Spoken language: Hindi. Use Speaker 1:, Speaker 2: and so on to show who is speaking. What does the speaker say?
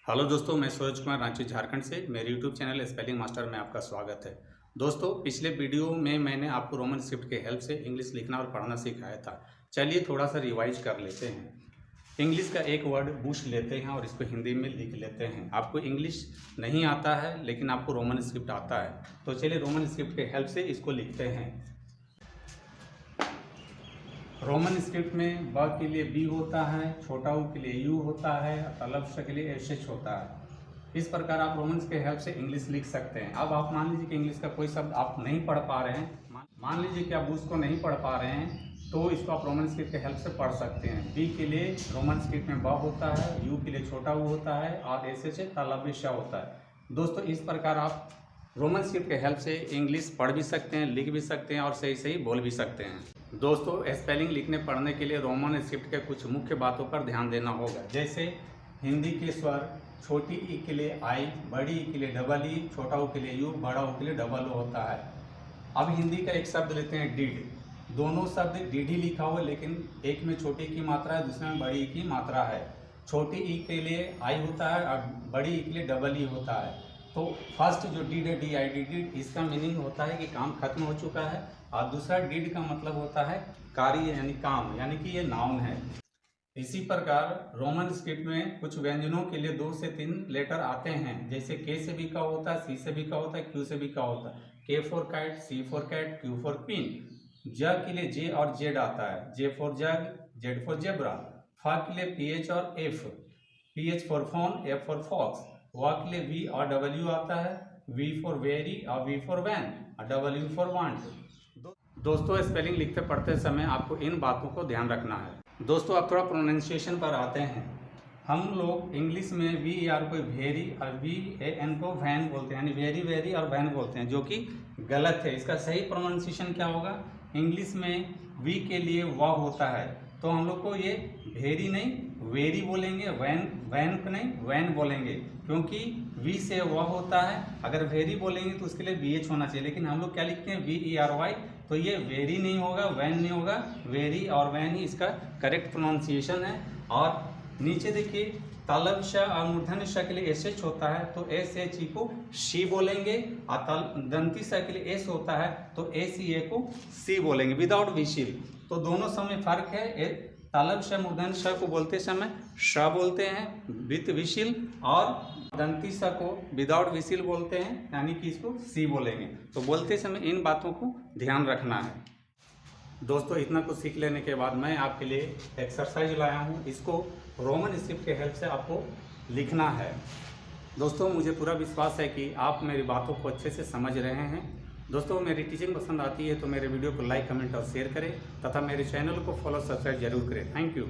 Speaker 1: हेलो दोस्तों, मैं सूरज कुमार रांची झारखंड से मेरे यूट्यूब चैनल स्पेलिंग मास्टर में आपका स्वागत है। दोस्तों, पिछले वीडियो में मैंने आपको रोमन स्क्रिप्ट के हेल्प से इंग्लिश लिखना और पढ़ना सिखाया था। चलिए थोड़ा सा रिवाइज कर लेते हैं। इंग्लिश का एक वर्ड बुश लेते हैं और इसको हिंदी में लिख लेते हैं। आपको इंग्लिश नहीं आता है लेकिन आपको रोमन स्क्रिप्ट आता है, तो चलिए रोमन स्क्रिप्ट के हेल्प से इसको लिखते हैं। रोमन स्क्रिप्ट में ब के लिए बी होता है, छोटा ऊ के लिए यू होता है, तलफ्स के लिए एच होता है। इस प्रकार आप रोमन के हेल्प से इंग्लिश लिख सकते हैं। अब आप मान लीजिए कि इंग्लिश का कोई शब्द आप नहीं पढ़ पा रहे हैं, मान लीजिए कि आप उसको नहीं पढ़ पा रहे हैं, तो इसको आप रोमन स्क्रिप्ट के हेल्प से पढ़ सकते हैं। बी के लिए रोमन स्क्रिप्ट में ब होता है, यू के लिए छोटा ऊ होता है और एच तलफ्स होता है। दोस्तों, इस प्रकार आप रोमन स्क्रिप्ट के हेल्प से इंग्लिश पढ़ भी सकते हैं, लिख भी सकते हैं और सही सही बोल भी सकते हैं। दोस्तों, स्पेलिंग लिखने पढ़ने के लिए रोमन स्क्रिप्ट के कुछ मुख्य बातों पर ध्यान देना होगा। जैसे हिंदी के स्वर, छोटी ई के लिए आई, बड़ी ई के लिए डबल ई, छोटा ऊ के लिए यू, बड़ा ऊ के लिए डबल ओ होता है। अब हिंदी का एक शब्द लेते हैं डिड। दोनों शब्द डिड ही लिखा हुआ, लेकिन एक में छोटी की मात्रा है, दूसरे में बड़ी ई की मात्रा है। छोटी ई के लिए आई होता है और बड़ी ई के लिए डबल ई होता है। तो फर्स्ट जो डिड है, डी आई डी डिड, इसका मीनिंग होता है कि काम खत्म हो चुका है, और दूसरा डिड का मतलब होता है कार्य यानी काम, यानी कि ये नाउन है। इसी प्रकार रोमन स्क्रिप्ट में कुछ व्यंजनों के लिए 2 से 3 लेटर आते हैं। जैसे के से भी का होता है, सी से भी का होता है, क्यू से भी का होता है। K for cat, C for cat, Q for queen. ज के लिए जे और जेड आता है, J for jug, Z for zebra. फ के लिए पीएच और F, PH for phone, F for fox. व के लिए वी और डब्ल्यू आता है, वी फॉर वेरी और वी फॉर वैन और डब्ल्यू फॉर वांट। दोस्तों, स्पेलिंग लिखते पढ़ते समय आपको इन बातों को ध्यान रखना है। दोस्तों, अब थोड़ा प्रोनाउंसिएशन पर आते हैं। हम लोग इंग्लिश में वी आर को वेरी और वी ए एन को वैन बोलते हैं, यानी वेरी वेरी और वैन बोलते हैं, जो कि गलत है। इसका सही प्रोनाउंसिएशन क्या होगा? इंग्लिश में वी के लिए व होता है, तो हम लोग को ये वेरी नहीं वेरी बोलेंगे, वैन को नहीं वैन बोलेंगे, क्योंकि वी से व होता है। अगर वेरी बोलेंगे तो उसके लिए बी एच होना चाहिए, लेकिन हम लोग क्या लिखते हैं? वी ई आर वाई, तो ये वेरी नहीं होगा, वैन नहीं होगा, वेरी और वैन ही इसका करेक्ट प्रोनाउंसिएशन है। और नीचे देखिए, तालब श और मूर्धन्य श के लिए एस एच होता है, तो एस एच ई को शी बोलेंगे, और दंती श के लिए एस होता है, तो एस ई ए को सी बोलेंगे विदाउट विशिल। तो दोनों समय फर्क है। तालब श मूर्धन्य श को बोलते समय श बोलते हैं विथ विशिल, और दंती स को विदाउट विशिल बोलते हैं, यानी कि इसको सी बोलेंगे। तो बोलते समय इन बातों को ध्यान रखना है। दोस्तों, इतना कुछ सीख लेने के बाद मैं आपके लिए एक्सरसाइज लाया हूँ। इसको रोमन स्क्रिप्ट के हेल्प से आपको लिखना है। दोस्तों, मुझे पूरा विश्वास है कि आप मेरी बातों को अच्छे से समझ रहे हैं। दोस्तों, मेरी टीचिंग पसंद आती है तो मेरे वीडियो को लाइक, कमेंट और शेयर करें, तथा मेरे चैनल को फॉलो सब्सक्राइब जरूर करें। Thank you.